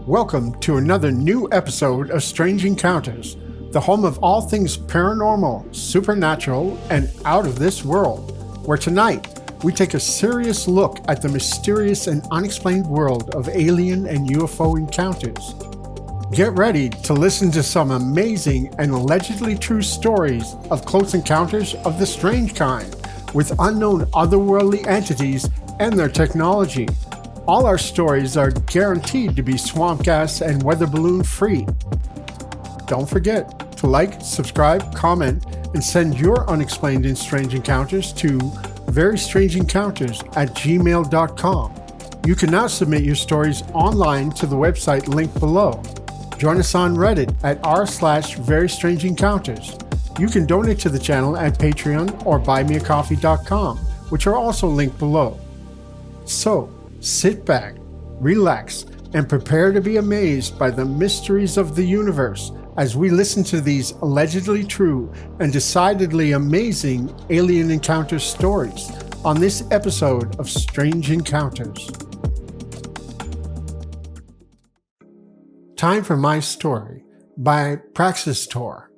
Welcome to another new episode of Strange Encounters, the home of all things paranormal, supernatural, and out of this world, where tonight we take a serious look at the mysterious and unexplained world of alien and UFO encounters. Get ready to listen to some amazing and allegedly true stories of close encounters of the strange kind with unknown otherworldly entities and their technology. All our stories are guaranteed to be swamp gas and weather balloon free. Don't forget to like, subscribe, comment, and send your unexplained and strange encounters to verystrange.encounters@gmail.com. You can now submit your stories online to the website linked below. Join us on Reddit at r/verystrange-encounters. You can donate to the channel at Patreon or buymeacoffee.com, which are also linked below. So, sit back, relax, and prepare to be amazed by the mysteries of the universe as we listen to these allegedly true and decidedly amazing alien encounter stories on this episode of Strange Encounters. Time for my story by Praxistor.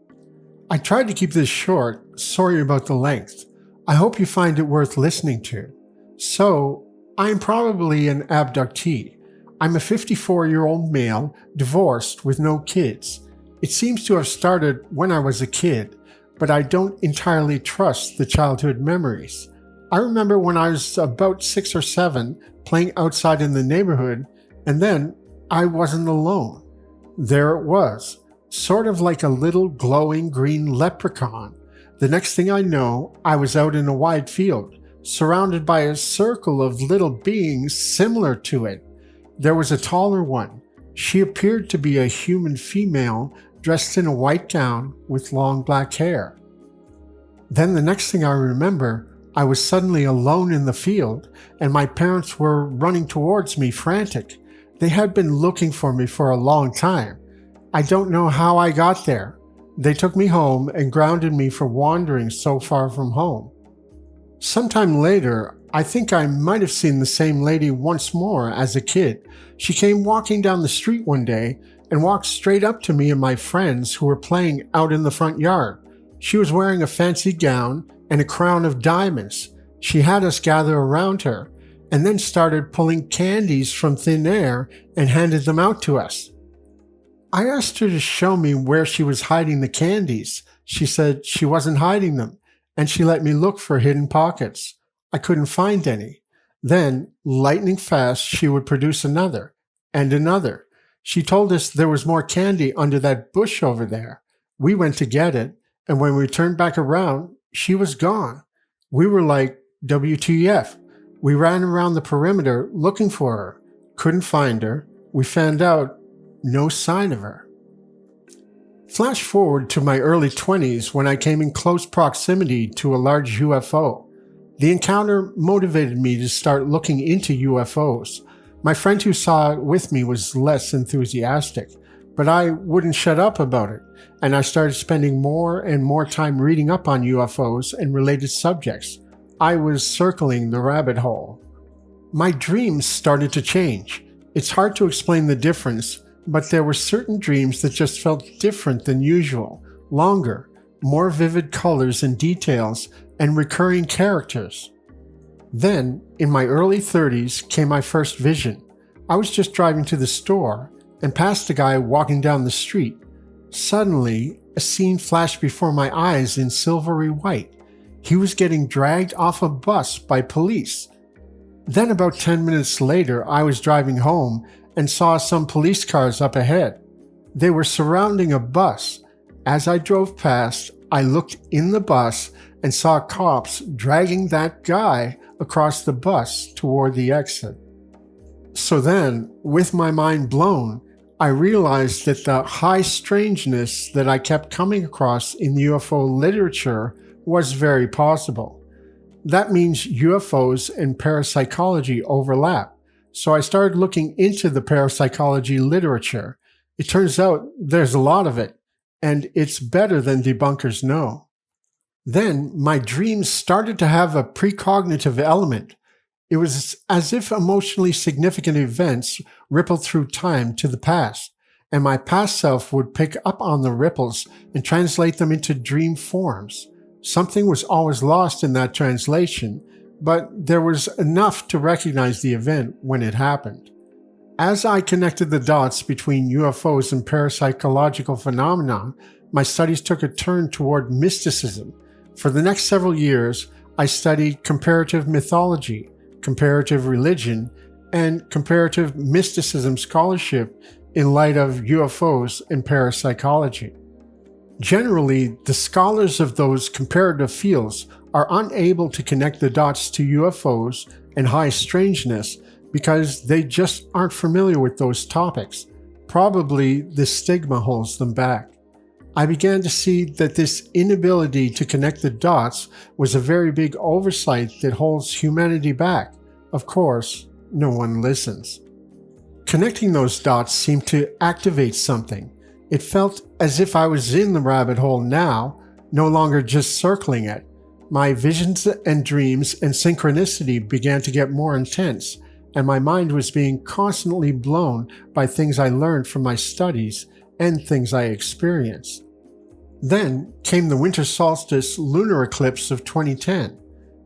I tried to keep this short, sorry about the length. I hope you find it worth listening to. So, I'm probably an abductee. I'm a 54-year-old male, divorced with no kids. It seems to have started when I was a kid, but I don't entirely trust the childhood memories. I remember when I was about 6 or 7, playing outside in the neighborhood, and then I wasn't alone. There it was, sort of like a little glowing green leprechaun. The next thing I know, I was out in a wide field, surrounded by a circle of little beings similar to it. There was a taller one. She appeared to be a human female dressed in a white gown with long black hair. Then the next thing I remember, I was suddenly alone in the field, and my parents were running towards me frantic. They had been looking for me for a long time. I don't know how I got there. They took me home and grounded me for wandering so far from home. Sometime later, I think I might have seen the same lady once more as a kid. She came walking down the street one day and walked straight up to me and my friends who were playing out in the front yard. She was wearing a fancy gown and a crown of diamonds. She had us gather around her and then started pulling candies from thin air and handed them out to us. I asked her to show me where she was hiding the candies. She said she wasn't hiding them, and she let me look for hidden pockets. I couldn't find any. Then, lightning fast, she would produce another and another. She told us there was more candy under that bush over there. We went to get it, and when we turned back around, she was gone. We were like, WTF? We ran around the perimeter looking for her. Couldn't find her. We found out no sign of her. Flash forward to my early 20s when I came in close proximity to a large UFO. The encounter motivated me to start looking into UFOs. My friend who saw it with me was less enthusiastic, but I wouldn't shut up about it, and I started spending more and more time reading up on UFOs and related subjects. I was circling the rabbit hole. My dreams started to change. It's hard to explain the difference, but there were certain dreams that just felt different than usual, longer, more vivid colors and details, and recurring characters. Then, in my early 30s, came my first vision. I was just driving to the store and passed a guy walking down the street. Suddenly, a scene flashed before my eyes in silvery white. He was getting dragged off a bus by police. Then about 10 minutes later, I was driving home and saw some police cars up ahead. They were surrounding a bus. As I drove past, I looked in the bus and saw cops dragging that guy across the bus toward the exit. So then, with my mind blown, I realized that the high strangeness that I kept coming across in UFO literature was very possible. That means UFOs and parapsychology overlap. So I started looking into the parapsychology literature. It turns out there's a lot of it, and it's better than debunkers know. Then my dreams started to have a precognitive element. It was as if emotionally significant events rippled through time to the past, and my past self would pick up on the ripples and translate them into dream forms. Something was always lost in that translation, but there was enough to recognize the event when it happened. As I connected the dots between UFOs and parapsychological phenomena, my studies took a turn toward mysticism. For the next several years, I studied comparative mythology, comparative religion, and comparative mysticism scholarship in light of UFOs and parapsychology. Generally, the scholars of those comparative fields are unable to connect the dots to UFOs and high strangeness because they just aren't familiar with those topics. Probably the stigma holds them back. I began to see that this inability to connect the dots was a very big oversight that holds humanity back. Of course, no one listens. Connecting those dots seemed to activate something. It felt as if I was in the rabbit hole now, no longer just circling it. My visions and dreams and synchronicity began to get more intense, and my mind was being constantly blown by things I learned from my studies and things I experienced. Then came the winter solstice lunar eclipse of 2010.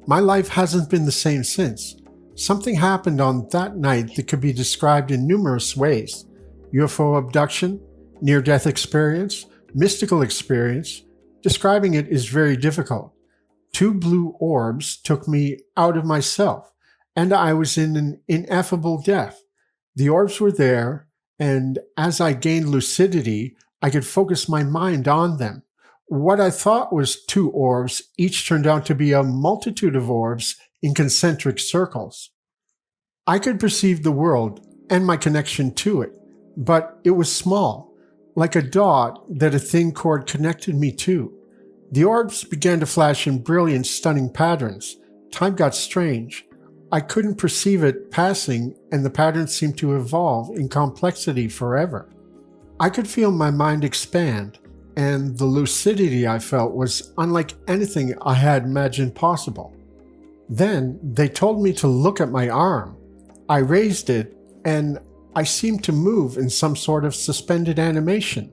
My life hasn't been the same since. Something happened on that night that could be described in numerous ways. UFO abduction, near-death experience, mystical experience. Describing it is very difficult. 2 blue orbs took me out of myself, and I was in an ineffable death. The orbs were there, and as I gained lucidity, I could focus my mind on them. What I thought was 2 orbs each turned out to be a multitude of orbs in concentric circles. I could perceive the world and my connection to it, but it was small, like a dot that a thin cord connected me to. The orbs began to flash in brilliant, stunning patterns. Time got strange. I couldn't perceive it passing, and the patterns seemed to evolve in complexity forever. I could feel my mind expand, and the lucidity I felt was unlike anything I had imagined possible. Then they told me to look at my arm. I raised it, and I seemed to move in some sort of suspended animation.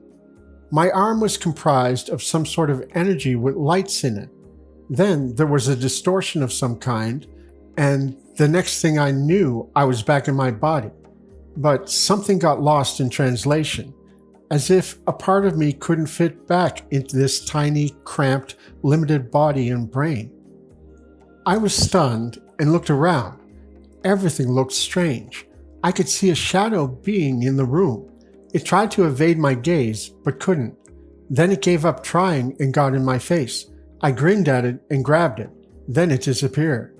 My arm was comprised of some sort of energy with lights in it. Then there was a distortion of some kind, and the next thing I knew, I was back in my body. But something got lost in translation, as if a part of me couldn't fit back into this tiny, cramped, limited body and brain. I was stunned and looked around. Everything looked strange. I could see a shadow being in the room. It tried to evade my gaze, but couldn't. Then it gave up trying and got in my face. I grinned at it and grabbed it. Then it disappeared.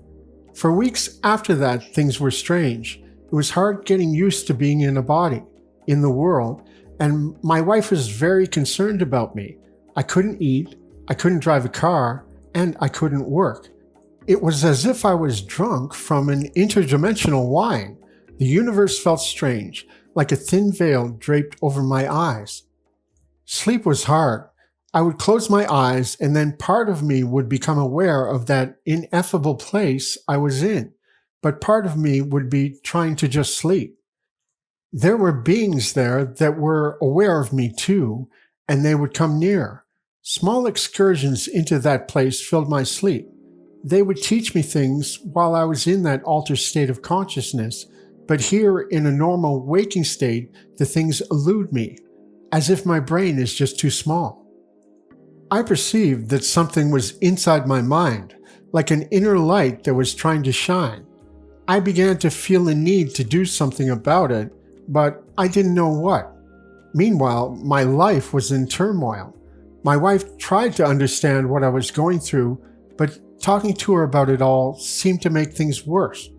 For weeks after that, things were strange. It was hard getting used to being in a body, in the world, and my wife was very concerned about me. I couldn't eat, I couldn't drive a car, and I couldn't work. It was as if I was drunk from an interdimensional wine. The universe felt strange, like a thin veil draped over my eyes. Sleep was hard. I would close my eyes, and then part of me would become aware of that ineffable place I was in, but part of me would be trying to just sleep. There were beings there that were aware of me too, and they would come near. Small excursions into that place filled my sleep. They would teach me things while I was in that altered state of consciousness, but here in a normal waking state, the things elude me, as if my brain is just too small. I perceived that something was inside my mind, like an inner light that was trying to shine. I began to feel a need to do something about it, but I didn't know what. Meanwhile, my life was in turmoil. My wife tried to understand what I was going through, but talking to her about it all seemed to make things worse.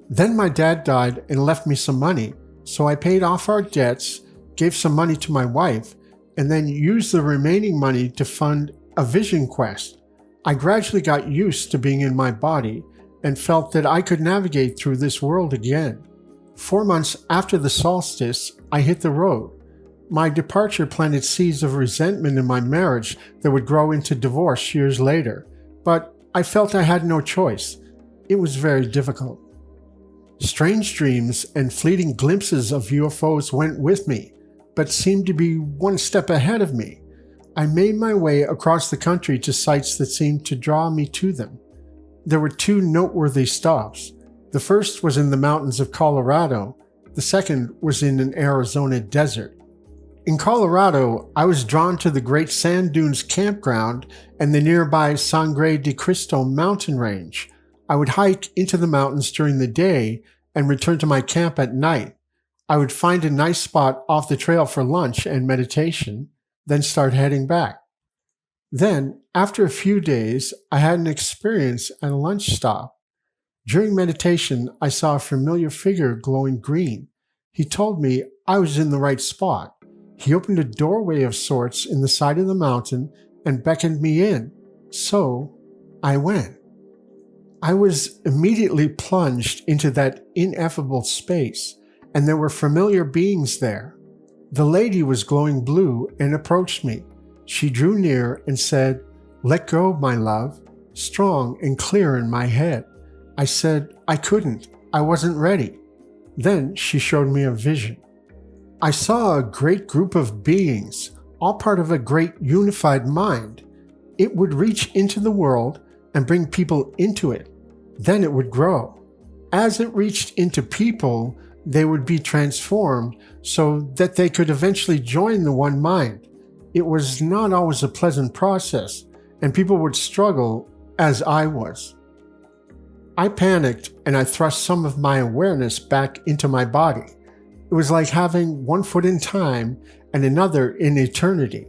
Then my dad died and left me some money, so I paid off our debts, gave some money to my wife, and then used the remaining money to fund a vision quest. I gradually got used to being in my body and felt that I could navigate through this world again. 4 months after the solstice, I hit the road. My departure planted seeds of resentment in my marriage that would grow into divorce years later, but I felt I had no choice. it was very difficult. Strange dreams and fleeting glimpses of UFOs went with me, but seemed to be one step ahead of me. I made my way across the country to sites that seemed to draw me to them. There were two noteworthy stops. The first was in the mountains of Colorado. The second was in an Arizona desert. In Colorado, I was drawn to the Great Sand Dunes campground and the nearby Sangre de Cristo mountain range. I would hike into the mountains during the day and return to my camp at night. I would find a nice spot off the trail for lunch and meditation, then start heading back. Then, after a few days, I had an experience at a lunch stop. During meditation, I saw a familiar figure glowing green. He told me I was in the right spot. He opened a doorway of sorts in the side of the mountain and beckoned me in. So, I went. I was immediately plunged into that ineffable space, and there were familiar beings there. The lady was glowing blue and approached me. She drew near and said, "Let go, my love," strong and clear in my head. I said I couldn't. I wasn't ready. Then she showed me a vision. I saw a great group of beings, all part of a great unified mind. It would reach into the world and bring people into it. Then it would grow. As it reached into people, they would be transformed so that they could eventually join the one mind. It was not always a pleasant process, and people would struggle, as I was. I panicked and I thrust some of my awareness back into my body. It was like having one foot in time and another in eternity.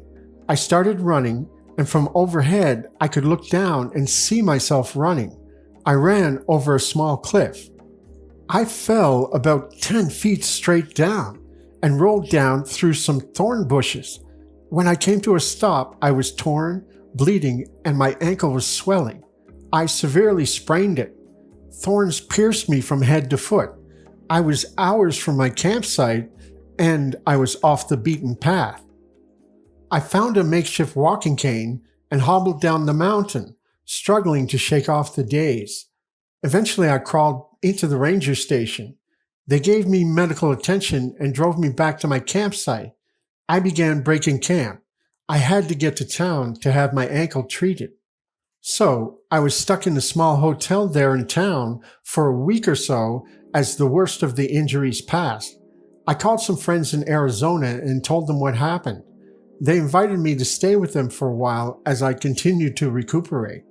I started running, and from overhead I could look down and see myself running. I ran over a small cliff. I fell about 10 feet straight down and rolled down through some thorn bushes. When I came to a stop, I was torn, bleeding, and my ankle was swelling. I severely sprained it. Thorns pierced me from head to foot. I was hours from my campsite, and I was off the beaten path. I found a makeshift walking cane and hobbled down the mountain, struggling to shake off the daze. Eventually, I crawled into the ranger station. They gave me medical attention and drove me back to my campsite. I began breaking camp. I had to get to town to have my ankle treated. So I was stuck in a small hotel there in town for a week or so as the worst of the injuries passed. I called some friends in Arizona and told them what happened. They invited me to stay with them for a while as I continued to recuperate.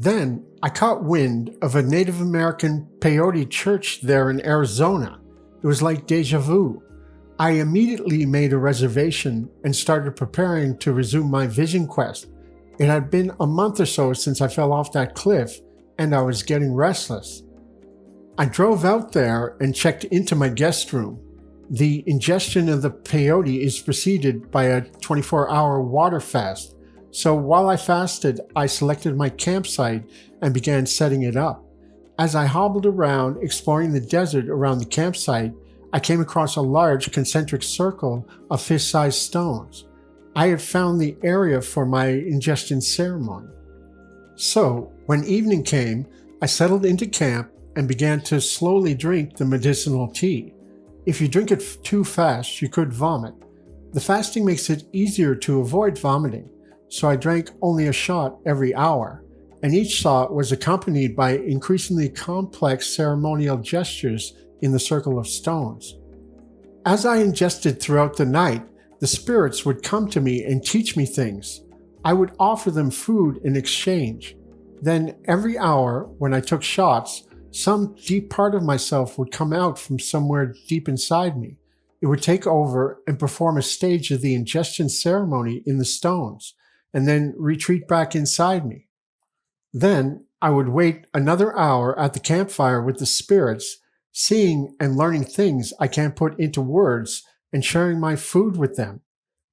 Then I caught wind of a Native American peyote church there in Arizona. It was like deja vu. I immediately made a reservation and started preparing to resume my vision quest. It had been a month or so since I fell off that cliff, and I was getting restless. I drove out there and checked into my guest room. The ingestion of the peyote is preceded by a 24-hour water fast. So while I fasted, I selected my campsite and began setting it up. As I hobbled around exploring the desert around the campsite, I came across a large concentric circle of fist-sized stones. I had found the area for my ingestion ceremony. So when evening came, I settled into camp and began to slowly drink the medicinal tea. If you drink it too fast, you could vomit. The fasting makes it easier to avoid vomiting. So I drank only a shot every hour, and each shot was accompanied by increasingly complex ceremonial gestures in the circle of stones. As I ingested throughout the night, the spirits would come to me and teach me things. I would offer them food in exchange. Then every hour, when I took shots, some deep part of myself would come out from somewhere deep inside me. It would take over and perform a stage of the ingestion ceremony in the stones, and then retreat back inside me. Then I would wait another hour at the campfire with the spirits, seeing and learning things I can't put into words and sharing my food with them.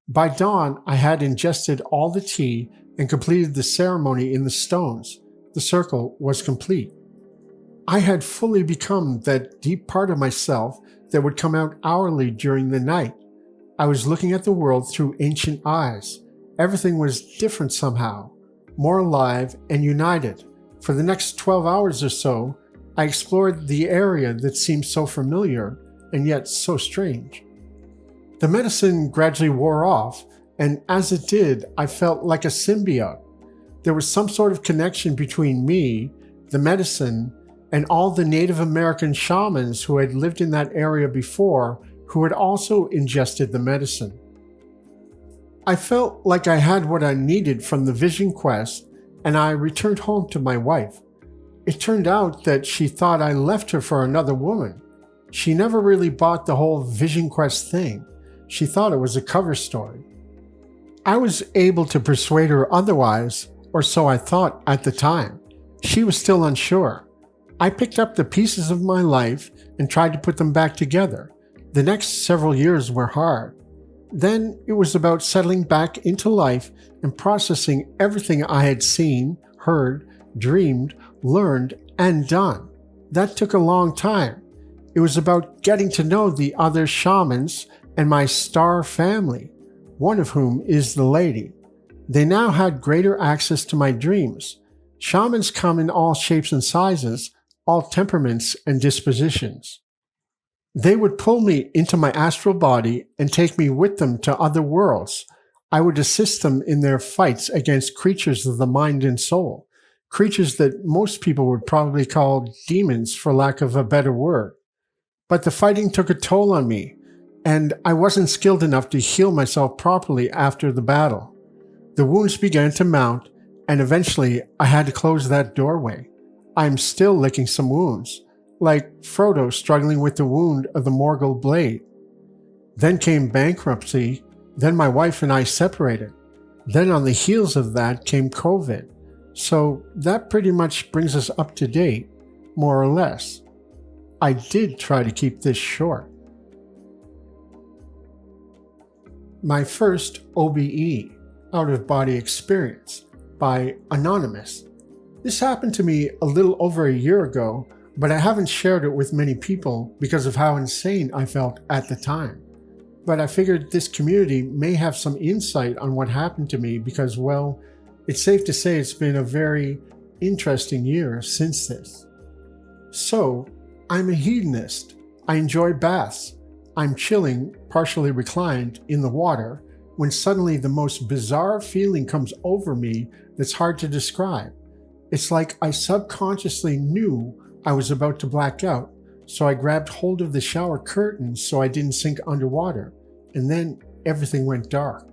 By dawn, I had ingested all the tea and completed the ceremony in the stones. The circle was complete. I had fully become that deep part of myself that would come out hourly during the night. I was looking at the world through ancient eyes. Everything was different somehow, more alive and united. For the next 12 hours or so, I explored the area that seemed so familiar and yet so strange. The medicine gradually wore off, and as it did, I felt like a symbiote. There was some sort of connection between me, the medicine, and all the Native American shamans who had lived in that area before, who had also ingested the medicine. I felt like I had what I needed from the vision quest, and I returned home to my wife. It turned out that she thought I left her for another woman. She never really bought the whole vision quest thing. She thought it was a cover story. I was able to persuade her otherwise, or so I thought at the time. She was still unsure. I picked up the pieces of my life and tried to put them back together. The next several years were hard. Then it was about settling back into life and processing everything I had seen, heard, dreamed, learned, and done. That took a long time. It was about getting to know the other shamans and my star family, one of whom is the lady. They now had greater access to my dreams. Shamans come in all shapes and sizes, all temperaments and dispositions. They would pull me into my astral body and take me with them to other worlds. I would assist them in their fights against creatures of the mind and soul, creatures that most people would probably call demons for lack of a better word. But the fighting took a toll on me, and I wasn't skilled enough to heal myself properly after the battle. The wounds began to mount, and eventually I had to close that doorway. I'm still licking some wounds, like Frodo struggling with the wound of the Morgul blade. Then came bankruptcy, then my wife and I separated. Then on the heels of that came COVID. So that pretty much brings us up to date, more or less. I did try to keep this short. My first OBE, out-of-body experience, by Anonymous. This happened to me a little over a year ago, but I haven't shared it with many people because of how insane I felt at the time. But I figured this community may have some insight on what happened to me because, well, it's safe to say it's been a very interesting year since this. So, I'm a hedonist. I enjoy baths. I'm chilling, partially reclined, in the water when suddenly the most bizarre feeling comes over me that's hard to describe. It's like I subconsciously knew I was about to black out, so I grabbed hold of the shower curtains so I didn't sink underwater, and then everything went dark.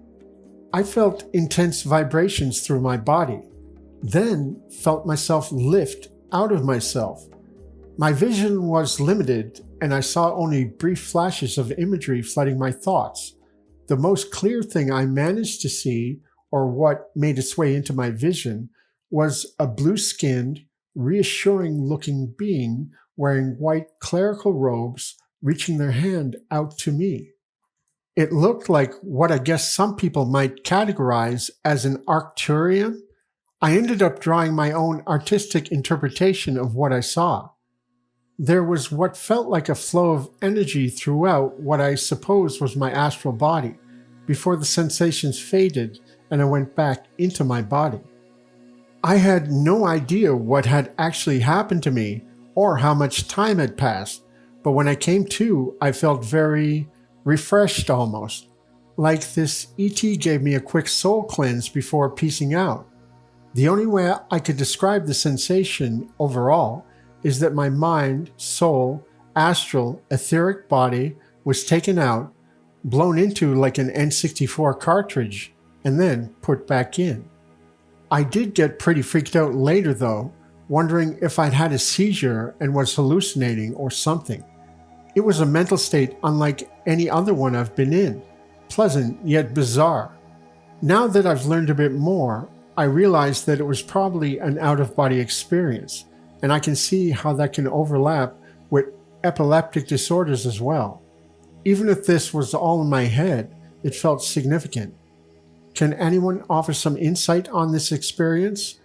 I felt intense vibrations through my body, then felt myself lift out of myself. My vision was limited, and I saw only brief flashes of imagery flooding my thoughts. The most clear thing I managed to see, or what made its way into my vision, was a blue-skinned, reassuring-looking being wearing white clerical robes, reaching their hand out to me. It looked like what I guess some people might categorize as an Arcturian. I ended up drawing my own artistic interpretation of what I saw. There was what felt like a flow of energy throughout what I suppose was my astral body, before the sensations faded and I went back into my body. I had no idea what had actually happened to me or how much time had passed, but when I came to, I felt very refreshed almost, like this ET gave me a quick soul cleanse before peacing out. The only way I could describe the sensation overall is that my mind, soul, astral, etheric body was taken out, blown into like an N64 cartridge, and then put back in. I did get pretty freaked out later though, wondering if I'd had a seizure and was hallucinating or something. It was a mental state unlike any other one I've been in, pleasant yet bizarre. Now that I've learned a bit more, I realized that it was probably an out-of-body experience, and I can see how that can overlap with epileptic disorders as well. Even if this was all in my head, it felt significant. Can anyone offer some insight on this experience?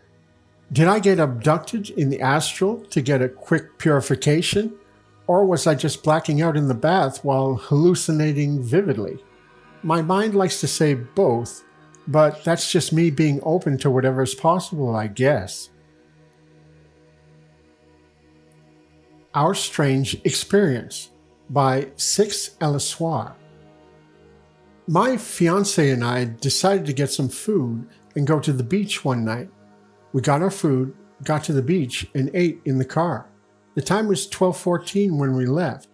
Did I get abducted in the astral to get a quick purification? Or was I just blacking out in the bath while hallucinating vividly? My mind likes to say both, but that's just me being open to whatever is possible, I guess. Our Strange Experience by Six Ellissoir. My fiance and I decided to get some food and go to the beach one night. We got our food, got to the beach, and ate in the car. The time was 12:14 when we left.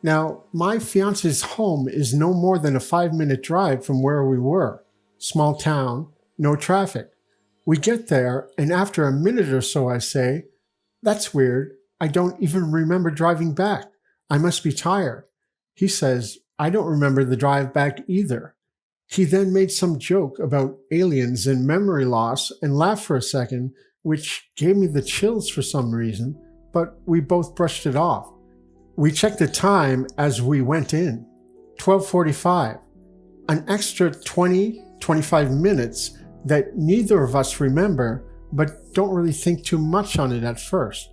Now, my fiance's home is no more than a 5-minute drive from where we were. Small town, no traffic. We get there, and after a minute or so I say, "That's weird. I don't even remember driving back. I must be tired." He says, "I don't remember the drive back either." He then made some joke about aliens and memory loss and laughed for a second, which gave me the chills for some reason, but we both brushed it off. We checked the time as we went in. 12:45. An extra 20-25 minutes that neither of us remember, but don't really think too much on it at first.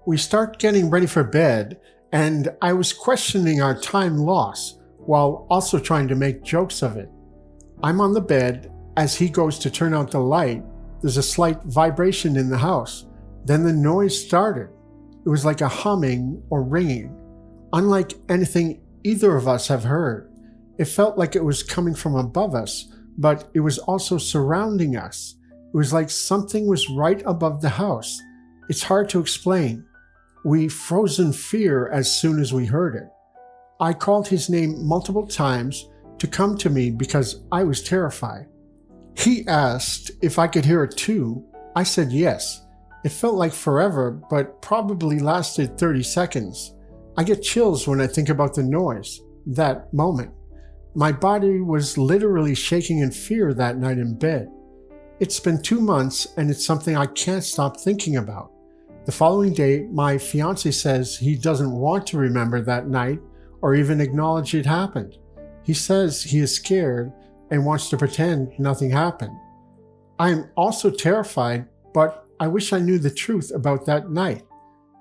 We start getting ready for bed, and I was questioning our time loss while also trying to make jokes of it. I'm on the bed. As he goes to turn out the light, there's a slight vibration in the house. Then the noise started. It was like a humming or ringing, unlike anything either of us have heard. It felt like it was coming from above us, but it was also surrounding us. It was like something was right above the house. It's hard to explain. We froze in fear as soon as we heard it. I called his name multiple times to come to me because I was terrified. He asked if I could hear it too. I said yes. It felt like forever, but probably lasted 30 seconds. I get chills when I think about the noise, that moment. My body was literally shaking in fear that night in bed. It's been 2 months, and it's something I can't stop thinking about. The following day, my fiance says he doesn't want to remember that night or even acknowledge it happened. He says he is scared and wants to pretend nothing happened. I am also terrified, but I wish I knew the truth about that night.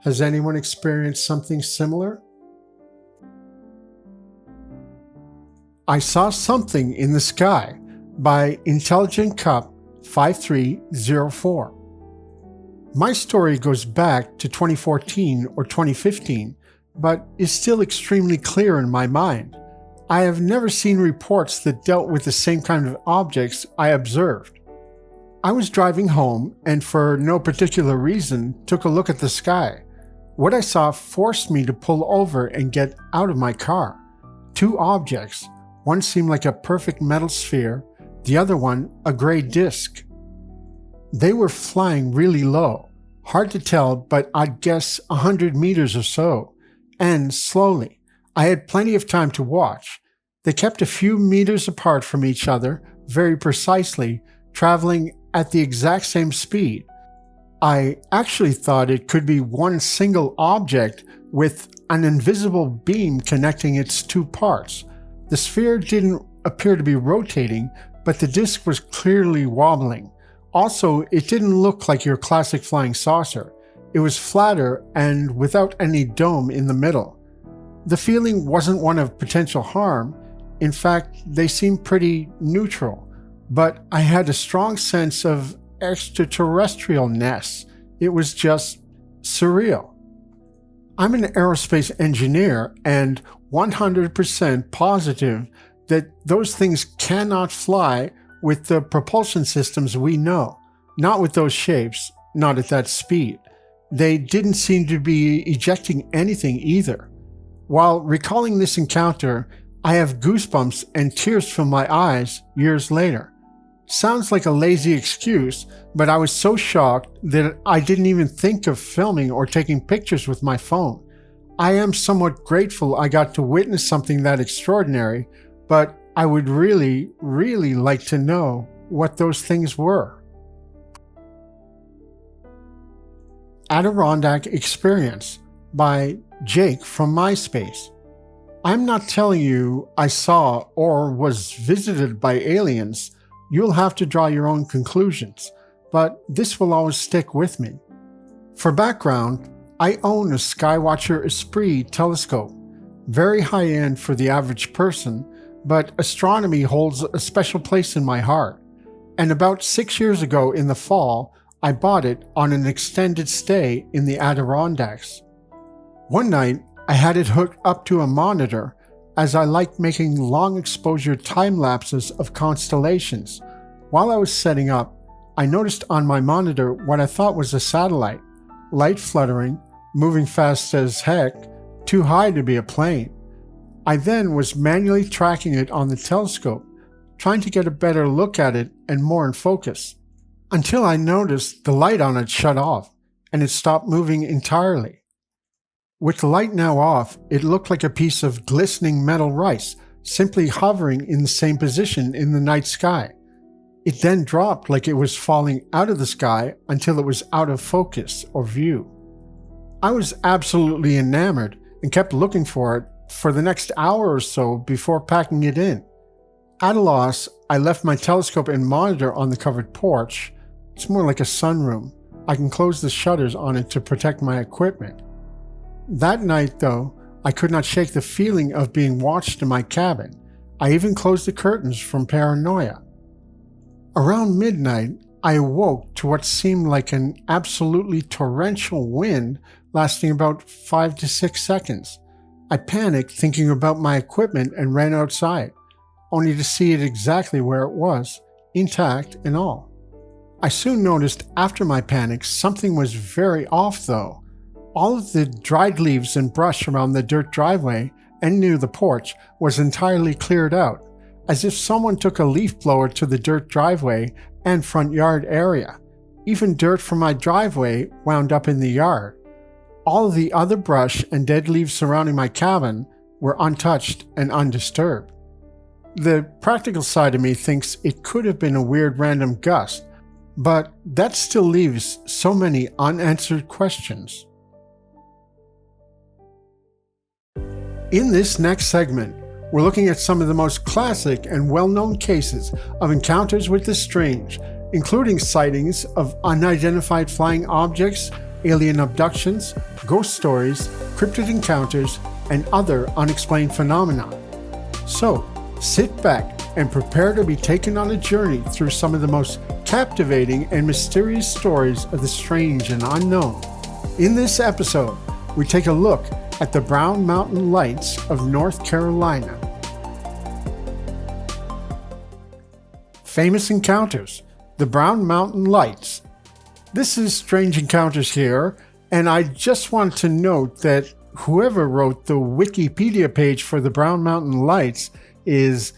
Has anyone experienced something similar? I Saw Something in the Sky by Intelligent Cup 5304. My story goes back to 2014 or 2015, but is still extremely clear in my mind. I have never seen reports that dealt with the same kind of objects I observed. I was driving home and for no particular reason took a look at the sky. What I saw forced me to pull over and get out of my car. 2 objects. One seemed like a perfect metal sphere, the other one a gray disc. They were flying really low, hard to tell, but I'd guess 100 meters or so, and slowly. I had plenty of time to watch. They kept a few meters apart from each other, very precisely, traveling at the exact same speed. I actually thought it could be one single object with an invisible beam connecting its 2 parts. The sphere didn't appear to be rotating, but the disc was clearly wobbling. Also, it didn't look like your classic flying saucer. It was flatter and without any dome in the middle. The feeling wasn't one of potential harm. In fact, they seemed pretty neutral, but I had a strong sense of extraterrestrialness. It was just surreal. I'm an aerospace engineer and 100% positive that those things cannot fly with the propulsion systems we know, not with those shapes, not at that speed. They didn't seem to be ejecting anything either. While recalling this encounter, I have goosebumps and tears from my eyes years later. Sounds like a lazy excuse, but I was so shocked that I didn't even think of filming or taking pictures with my phone. I am somewhat grateful I got to witness something that extraordinary, but I would really, really like to know what those things were. Adirondack Experience by Jake from MySpace. I'm not telling you I saw or was visited by aliens. You'll have to draw your own conclusions, but this will always stick with me. For background, I own a Skywatcher Esprit telescope, very high-end for the average person, but astronomy holds a special place in my heart. And about 6 years ago in the fall, I bought it on an extended stay in the Adirondacks. One night, I had it hooked up to a monitor as I like making long exposure time lapses of constellations. While I was setting up, I noticed on my monitor what I thought was a satellite, light fluttering, moving fast as heck, too high to be a plane. I then was manually tracking it on the telescope, trying to get a better look at it and more in focus, until I noticed the light on it shut off and it stopped moving entirely. With the light now off, it looked like a piece of glistening metal rice, simply hovering in the same position in the night sky. It then dropped like it was falling out of the sky until it was out of focus or view. I was absolutely enamored and kept looking for it for the next hour or so before packing it in. At a loss, I left my telescope and monitor on the covered porch. It's more like a sunroom. I can close the shutters on it to protect my equipment. That night, though, I could not shake the feeling of being watched in my cabin. I even closed the curtains from paranoia. Around midnight, I awoke to what seemed like an absolutely torrential wind lasting about 5 to 6 seconds. I panicked thinking about my equipment and ran outside, only to see it exactly where it was, intact and all. I soon noticed after my panic something was very off though. All of the dried leaves and brush around the dirt driveway and near the porch was entirely cleared out, as if someone took a leaf blower to the dirt driveway and front yard area. Even dirt from my driveway wound up in the yard. All of the other brush and dead leaves surrounding my cabin were untouched and undisturbed. The practical side of me thinks it could have been a weird random gust, but that still leaves so many unanswered questions. In this next segment, we're looking at some of the most classic and well-known cases of encounters with the strange, including sightings of unidentified flying objects, alien abductions, ghost stories, cryptid encounters, and other unexplained phenomena. So, sit back and prepare to be taken on a journey through some of the most captivating and mysterious stories of the strange and unknown. In this episode, we take a look at the Brown Mountain Lights of North Carolina. Famous encounters, the Brown Mountain Lights. This is Strange Encounters here, and I just want to note that whoever wrote the Wikipedia page for the Brown Mountain Lights is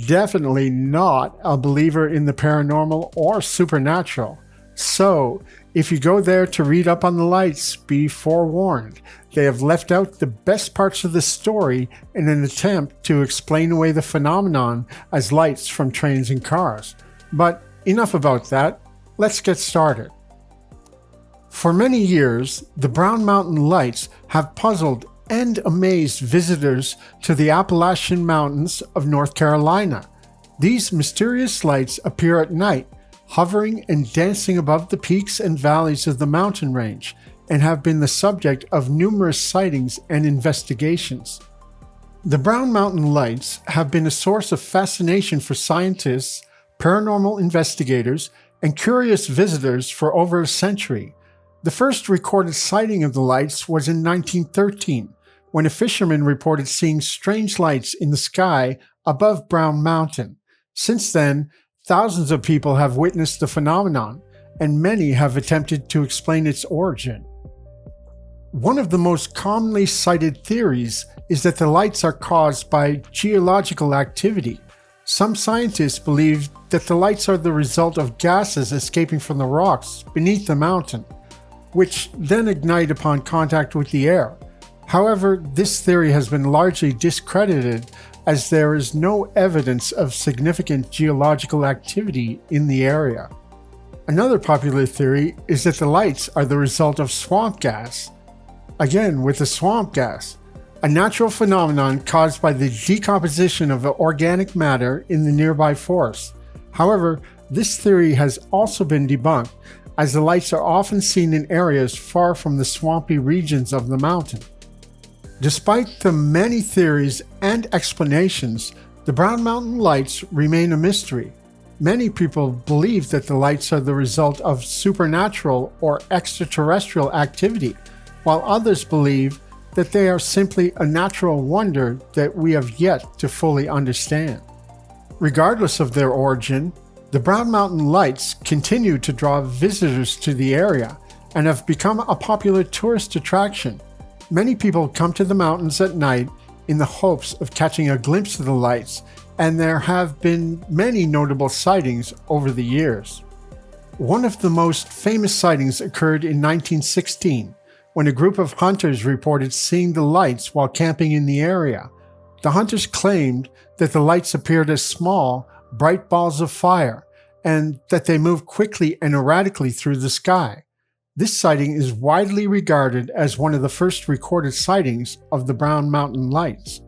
definitely not a believer in the paranormal or supernatural. So, if you go there to read up on the lights, be forewarned. They have left out the best parts of the story in an attempt to explain away the phenomenon as lights from trains and cars. But enough about that. Let's get started. For many years, the Brown Mountain Lights have puzzled and amazed visitors to the Appalachian Mountains of North Carolina. These mysterious lights appear at night, hovering and dancing above the peaks and valleys of the mountain range, and have been the subject of numerous sightings and investigations. The Brown Mountain Lights have been a source of fascination for scientists, paranormal investigators, and curious visitors for over a century. The first recorded sighting of the lights was in 1913, when a fisherman reported seeing strange lights in the sky above Brown Mountain. Since then, thousands of people have witnessed the phenomenon, and many have attempted to explain its origin. One of the most commonly cited theories is that the lights are caused by geological activity. Some scientists believe that the lights are the result of gases escaping from the rocks beneath the mountain, which then ignite upon contact with the air. However, this theory has been largely discredited as there is no evidence of significant geological activity in the area. Another popular theory is that the lights are the result of swamp gas. Again, with the swamp gas, a natural phenomenon caused by the decomposition of organic matter in the nearby forest. However, this theory has also been debunked, as the lights are often seen in areas far from the swampy regions of the mountain. Despite the many theories and explanations, the Brown Mountain Lights remain a mystery. Many people believe that the lights are the result of supernatural or extraterrestrial activity, while others believe that they are simply a natural wonder that we have yet to fully understand. Regardless of their origin, the Brown Mountain Lights continue to draw visitors to the area and have become a popular tourist attraction. Many people come to the mountains at night in the hopes of catching a glimpse of the lights, and there have been many notable sightings over the years. One of the most famous sightings occurred in 1916, when a group of hunters reported seeing the lights while camping in the area. The hunters claimed that the lights appeared as small, bright balls of fire, and that they moved quickly and erratically through the sky. This sighting is widely regarded as one of the first recorded sightings of the Brown Mountain Lights.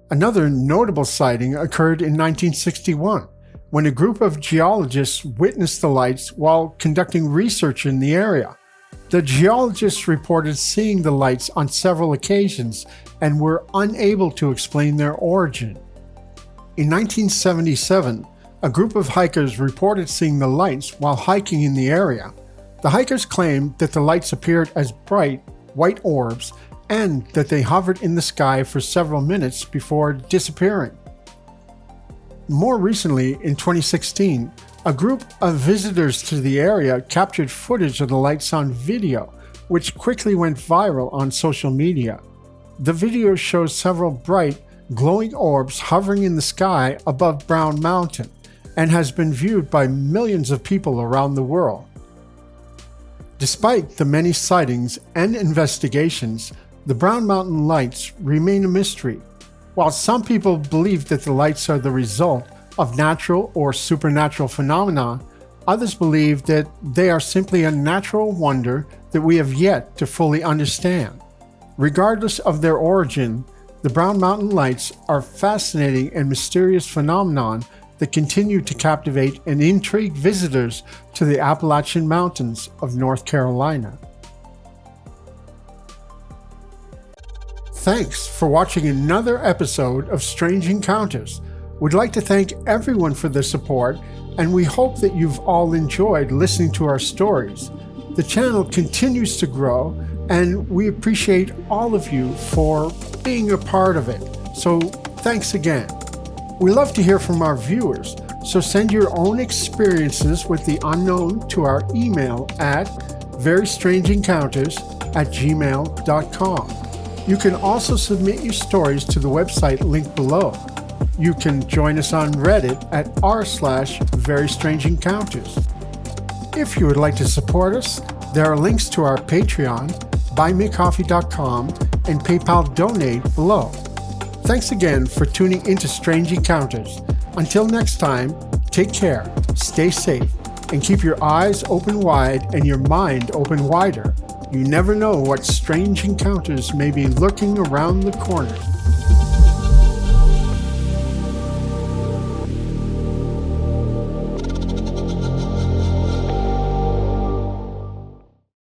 Another notable sighting occurred in 1961, when a group of geologists witnessed the lights while conducting research in the area. The geologists reported seeing the lights on several occasions and were unable to explain their origin. In 1977, a group of hikers reported seeing the lights while hiking in the area. The hikers claimed that the lights appeared as bright, white orbs and that they hovered in the sky for several minutes before disappearing. More recently, in 2016, a group of visitors to the area captured footage of the lights on video, which quickly went viral on social media. The video shows several bright, glowing orbs hovering in the sky above Brown Mountain and has been viewed by millions of people around the world. Despite the many sightings and investigations, the Brown Mountain Lights remain a mystery. While some people believe that the lights are the result of natural or supernatural phenomena, others believe that they are simply a natural wonder that we have yet to fully understand. Regardless of their origin, the Brown Mountain Lights are a fascinating and mysterious phenomenon that continue to captivate and intrigue visitors to the Appalachian Mountains of North Carolina. Thanks for watching another episode of Strange Encounters. We'd like to thank everyone for their support, and we hope that you've all enjoyed listening to our stories. The channel continues to grow, and we appreciate all of you for being a part of it. So thanks again. We love to hear from our viewers, so send your own experiences with the unknown to our email at verystrangeencounters@gmail.com. You can also submit your stories to the website linked below. You can join us on Reddit at r/verystrangeencounters. If you would like to support us, there are links to our Patreon, buymeacoffee.com, and PayPal donate below. Thanks again for tuning into Strange Encounters. Until next time, take care, stay safe, and keep your eyes open wide and your mind open wider. You never know what strange encounters may be lurking around the corner.